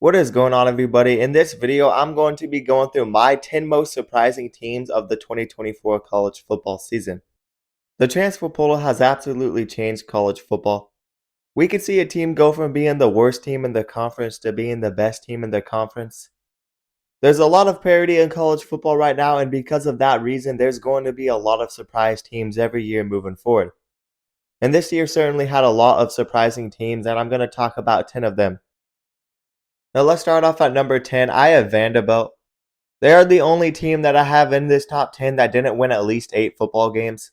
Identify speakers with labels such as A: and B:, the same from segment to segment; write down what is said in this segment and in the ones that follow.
A: What is going on, everybody? In this video, I'm going to be going through my 10 most surprising teams of the 2024 college football season. The transfer portal has absolutely changed college football. We could see a team go from being the worst team in the conference to being the best team in the conference. There's a lot of parity in college football right now, and because of that reason, there's going to be a lot of surprise teams every year moving forward. And this year certainly had a lot of surprising teams, and I'm going to talk about 10 of them. Now let's start off at number 10. I have Vanderbilt. They are the only team that I have in this top 10 that didn't win at least 8 football games.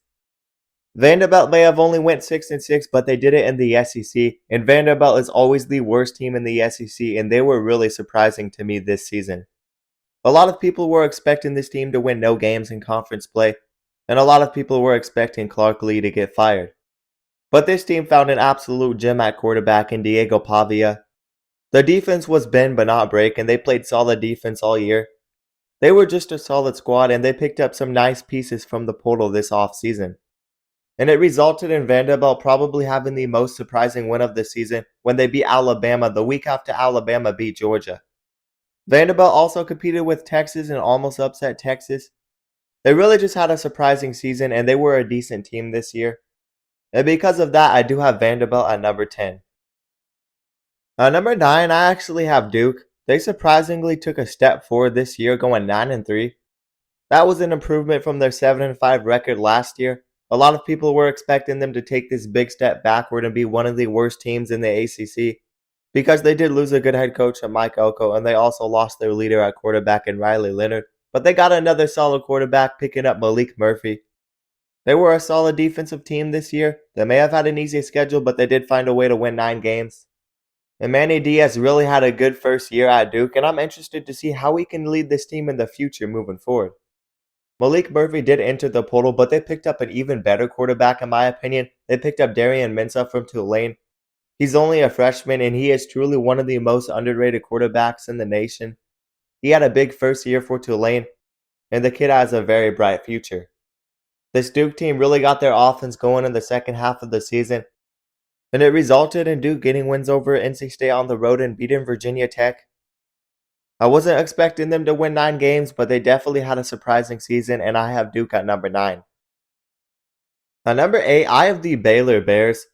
A: Vanderbilt may have only went 6-6, but they did it in the SEC, and Vanderbilt is always the worst team in the SEC, and they were really surprising to me this season. A lot of people were expecting this team to win no games in conference play, and a lot of people were expecting Clark Lee to get fired. But this team found an absolute gem at quarterback in Diego Pavia. The defense was bend but not break, and they played solid defense all year. They were just a solid squad, and they picked up some nice pieces from the portal this offseason. And it resulted in Vanderbilt probably having the most surprising win of the season when they beat Alabama the week after Alabama beat Georgia. Vanderbilt also competed with Texas and almost upset Texas. They really just had a surprising season, and they were a decent team this year. And because of that, I do have Vanderbilt at number 10. Number 9, I actually have Duke. They surprisingly took a step forward this year, going 9-3. That was an improvement from their 7-5 record last year. A lot of people were expecting them to take this big step backward and be one of the worst teams in the ACC because they did lose a good head coach in Mike Elko, and they also lost their leader at quarterback in Riley Leonard. But they got another solid quarterback, picking up Malik Murphy. They were a solid defensive team this year. They may have had an easy schedule, but they did find a way to win 9 games. And Manny Diaz really had a good first year at Duke, and I'm interested to see how he can lead this team in the future moving forward. Malik Murphy did enter the portal, but they picked up an even better quarterback in my opinion. They picked up Darian Mensah from Tulane. He's only a freshman, and he is truly one of the most underrated quarterbacks in the nation. He had a big first year for Tulane, and the kid has a very bright future. This Duke team really got their offense going in the second half of the season, and it resulted in Duke getting wins over NC State on the road and beating Virginia Tech. I wasn't expecting them to win 9 games, but they definitely had a surprising season, and I have Duke at number 9. At number 8, I have the Baylor Bears.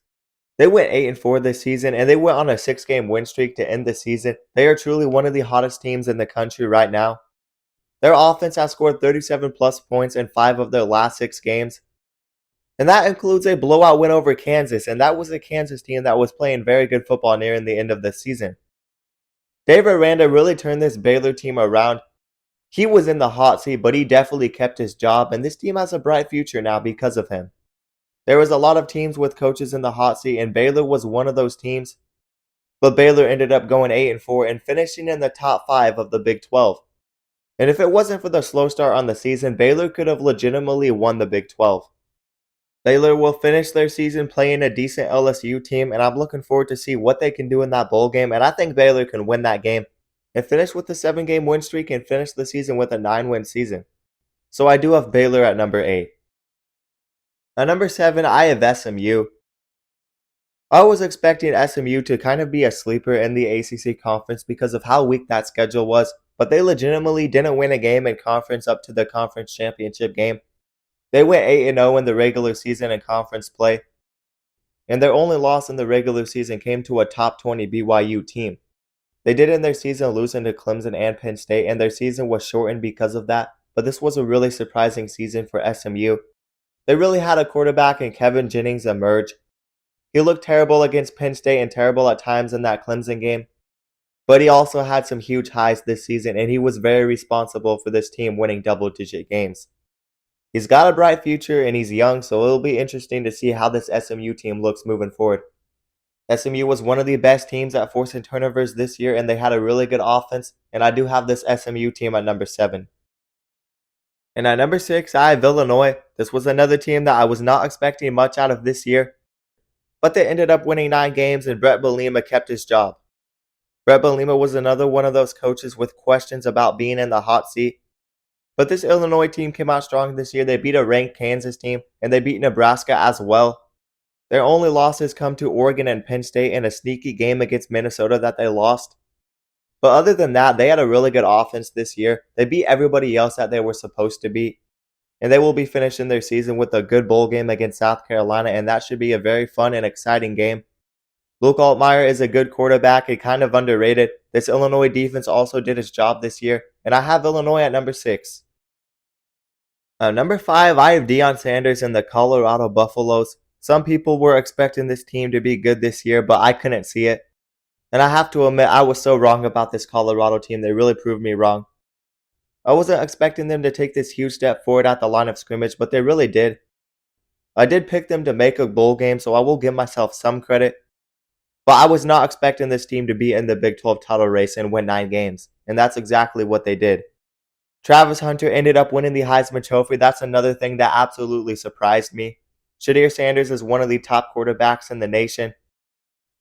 A: They went 8-4 this season, and they went on a 6-game win streak to end the season. They are truly one of the hottest teams in the country right now. Their offense has scored 37-plus points in 5 of their last 6 games. And that includes a blowout win over Kansas, and that was a Kansas team that was playing very good football nearing the end of the season. Dave Aranda really turned this Baylor team around. He was in the hot seat, but he definitely kept his job, and this team has a bright future now because of him. There was a lot of teams with coaches in the hot seat, and Baylor was one of those teams. But Baylor ended up going 8-4 and finishing in the top 5 of the Big 12. And if it wasn't for the slow start on the season, Baylor could have legitimately won the Big 12. Baylor will finish their season playing a decent LSU team, and I'm looking forward to see what they can do in that bowl game, and I think Baylor can win that game and finish with a 7-game win streak and finish the season with a 9-win season. So I do have Baylor at number 8. At number 7, I have SMU. I was expecting SMU to kind of be a sleeper in the ACC conference because of how weak that schedule was, but they legitimately didn't win a game in conference up to the conference championship game. They went 8-0 in the regular season and conference play, and their only loss in the regular season came to a top 20 BYU team. They did in their season losing to Clemson and Penn State, and their season was shortened because of that, but this was a really surprising season for SMU. They really had a quarterback in Kevin Jennings emerge. He looked terrible against Penn State and terrible at times in that Clemson game, but he also had some huge highs this season, and he was very responsible for this team winning double-digit games. He's got a bright future, and he's young, so it'll be interesting to see how this SMU team looks moving forward. SMU was one of the best teams at forcing turnovers this year, and they had a really good offense, and I do have this SMU team at number 7. And at number 6, I have Illinois. This was another team that I was not expecting much out of this year, but they ended up winning 9 games, and Brett Bielema kept his job. Brett Bielema was another one of those coaches with questions about being in the hot seat. But this Illinois team came out strong this year. They beat a ranked Kansas team, and they beat Nebraska as well. Their only losses come to Oregon and Penn State in a sneaky game against Minnesota that they lost. But other than that, they had a really good offense this year. They beat everybody else that they were supposed to beat. And they will be finishing their season with a good bowl game against South Carolina, and that should be a very fun and exciting game. Luke Altmaier is a good quarterback and kind of underrated. This Illinois defense also did its job this year, and I have Illinois at number 6. Number 5, I have Deion Sanders and the Colorado Buffaloes. Some people were expecting this team to be good this year, but I couldn't see it. And I have to admit, I was so wrong about this Colorado team. They really proved me wrong. I wasn't expecting them to take this huge step forward at the line of scrimmage, but they really did. I did pick them to make a bowl game, so I will give myself some credit. But I was not expecting this team to be in the Big 12 title race and win 9 games, and that's exactly what they did. Travis Hunter ended up winning the Heisman Trophy. That's another thing that absolutely surprised me. Shedeur Sanders is one of the top quarterbacks in the nation.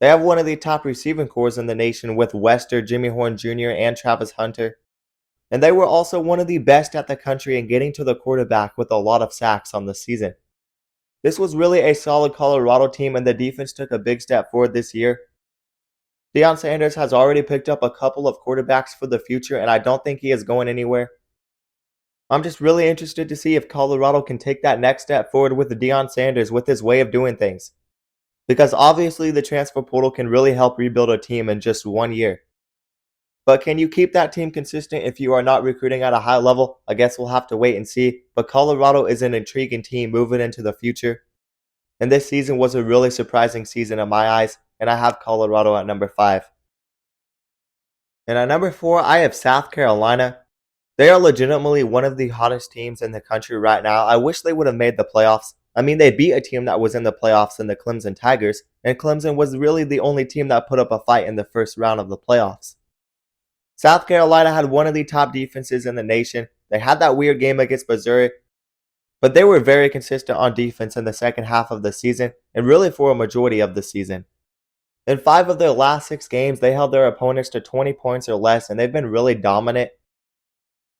A: They have one of the top receiving corps in the nation with Wester, Jimmy Horn Jr., and Travis Hunter. And they were also one of the best at the country in getting to the quarterback with a lot of sacks on the season. This was really a solid Colorado team, and the defense took a big step forward this year. Deion Sanders has already picked up a couple of quarterbacks for the future, and I don't think he is going anywhere. I'm just really interested to see if Colorado can take that next step forward with Deion Sanders with his way of doing things. Because obviously the transfer portal can really help rebuild a team in just 1 year. But can you keep that team consistent if you are not recruiting at a high level? I guess we'll have to wait and see. But Colorado is an intriguing team moving into the future. And this season was a really surprising season in my eyes, and I have Colorado at number 5. And at number 4, I have South Carolina. They are legitimately one of the hottest teams in the country right now. I wish they would have made the playoffs. I mean, they beat a team that was in the playoffs in the Clemson Tigers, and Clemson was really the only team that put up a fight in the first round of the playoffs. South Carolina had one of the top defenses in the nation. They had that weird game against Missouri, but they were very consistent on defense in the second half of the season, and really for a majority of the season. In 5 of their last 6 games, they held their opponents to 20 points or less, and they've been really dominant.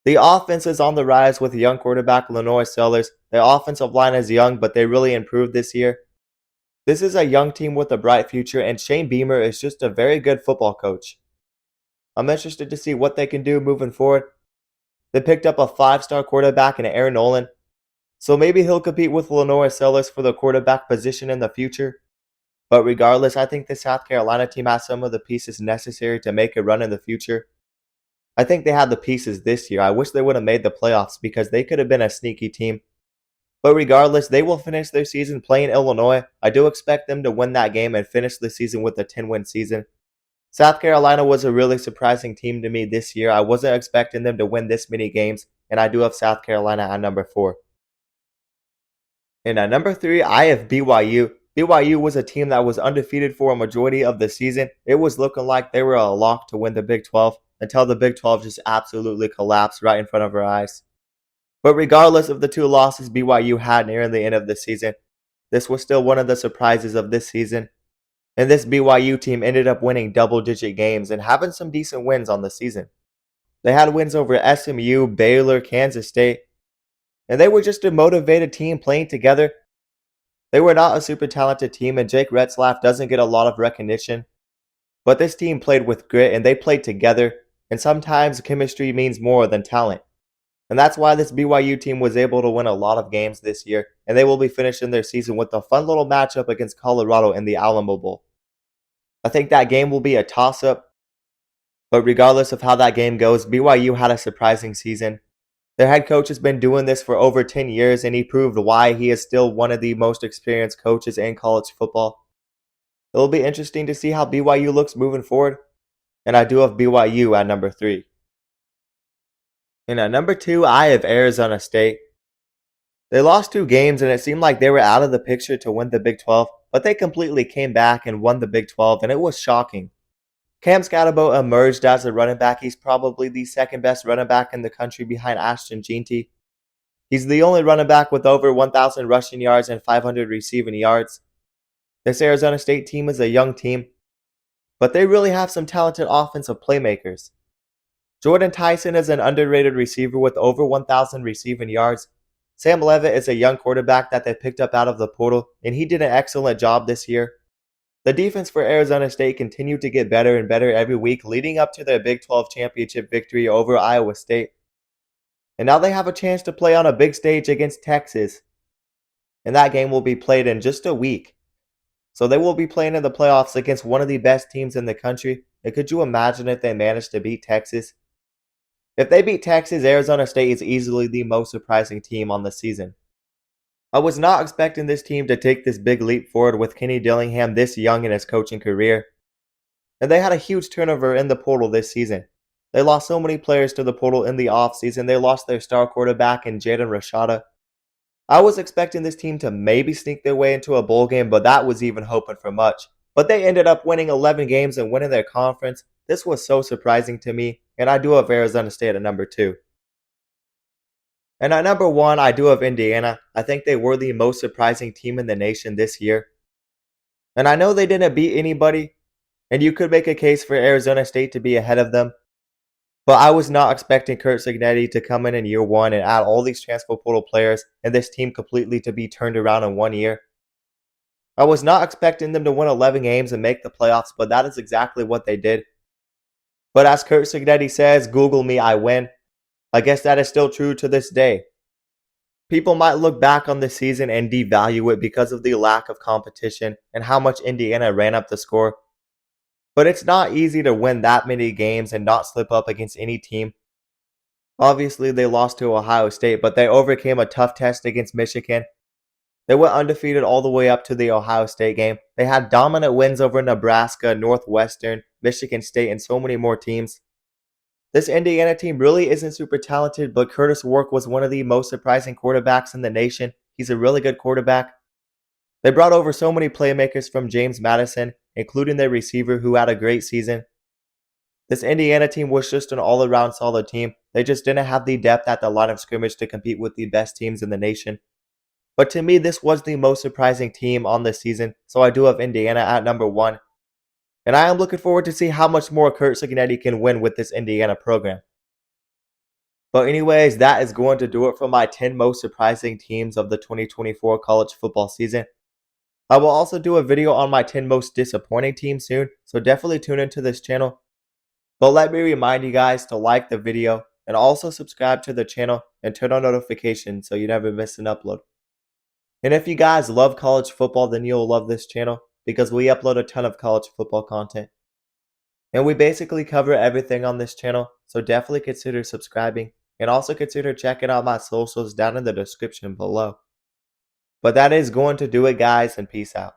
A: The offense is on the rise with young quarterback Lenoir Sellers. Their offensive line is young, but they really improved this year. This is a young team with a bright future, and Shane Beamer is just a very good football coach. I'm interested to see what they can do moving forward. They picked up a 5-star quarterback in Aaron Nolan, so maybe he'll compete with Lenoir Sellers for the quarterback position in the future. But regardless, I think the South Carolina team has some of the pieces necessary to make a run in the future. I think they had the pieces this year. I wish they would have made the playoffs because they could have been a sneaky team. But regardless, they will finish their season playing Illinois. I do expect them to win that game and finish the season with a 10-win season. South Carolina was a really surprising team to me this year. I wasn't expecting them to win this many games, and I do have South Carolina at number 4. And at number 3, I have BYU. BYU was a team that was undefeated for a majority of the season. It was looking like they were a lock to win the Big 12 until the Big 12 just absolutely collapsed right in front of our eyes. But regardless of the 2 losses BYU had near the end of the season, this was still one of the surprises of this season. And this BYU team ended up winning double-digit games and having some decent wins on the season. They had wins over SMU, Baylor, Kansas State, and they were just a motivated team playing together. They were not a super talented team, and Jake Retzlaff doesn't get a lot of recognition. But this team played with grit, and they played together, and sometimes chemistry means more than talent. And that's why this BYU team was able to win a lot of games this year, and they will be finishing their season with a fun little matchup against Colorado in the Alamo Bowl. I think that game will be a toss-up, but regardless of how that game goes, BYU had a surprising season. Their head coach has been doing this for over 10 years, and he proved why he is still one of the most experienced coaches in college football. It will be interesting to see how BYU looks moving forward, and I do have BYU at number 3. And at number 2, I have Arizona State. They lost 2 games, and it seemed like they were out of the picture to win the Big 12, but they completely came back and won the Big 12, and it was shocking. Cam Scatterbo emerged as a running back. He's probably the second best running back in the country behind Ashton Jeanty. He's the only running back with over 1,000 rushing yards and 500 receiving yards. This Arizona State team is a young team, but they really have some talented offensive playmakers. Jordan Tyson is an underrated receiver with over 1,000 receiving yards. Sam Levitt is a young quarterback that they picked up out of the portal, and he did an excellent job this year. The defense for Arizona State continued to get better and better every week, leading up to their Big 12 championship victory over Iowa State. And now they have a chance to play on a big stage against Texas. And that game will be played in just a week. So they will be playing in the playoffs against one of the best teams in the country. And could you imagine if they managed to beat Texas? If they beat Texas, Arizona State is easily the most surprising team on the season. I was not expecting this team to take this big leap forward with Kenny Dillingham this young in his coaching career. And they had a huge turnover in the portal this season. They lost so many players to the portal in the offseason. They lost their star quarterback in Jaden Rashada. I was expecting this team to maybe sneak their way into a bowl game, but that was even hoping for much. But they ended up winning 11 games and winning their conference. This was so surprising to me, and I do have Arizona State at number 2. And at number 1, I do have Indiana. I think they were the most surprising team in the nation this year. And I know they didn't beat anybody, and you could make a case for Arizona State to be ahead of them. But I was not expecting Curt Cignetti to come in year 1 and add all these transfer portal players and this team completely to be turned around in 1 year. I was not expecting them to win 11 games and make the playoffs, but that is exactly what they did. But as Curt Cignetti says, Google me, I win. I guess that is still true to this day. People might look back on this season and devalue it because of the lack of competition and how much Indiana ran up the score. But it's not easy to win that many games and not slip up against any team. Obviously, they lost to Ohio State, but they overcame a tough test against Michigan. They went undefeated all the way up to the Ohio State game. They had dominant wins over Nebraska, Northwestern, Michigan State, and so many more teams. This Indiana team really isn't super talented, but Curtis Wark was one of the most surprising quarterbacks in the nation. He's a really good quarterback. They brought over so many playmakers from James Madison, including their receiver who had a great season. This Indiana team was just an all-around solid team. They just didn't have the depth at the line of scrimmage to compete with the best teams in the nation. But to me, this was the most surprising team on this season, so I do have Indiana at number 1. And I am looking forward to see how much more Curt Cignetti can win with this Indiana program. But anyways, that is going to do it for my 10 most surprising teams of the 2024 college football season. I will also do a video on my 10 most disappointing teams soon, so definitely tune into this channel. But let me remind you guys to like the video and also subscribe to the channel and turn on notifications so you never miss an upload. And if you guys love college football, then you'll love this channel because we upload a ton of college football content. And we basically cover everything on this channel, so definitely consider subscribing and also consider checking out my socials down in the description below. But that is going to do it, guys, and peace out.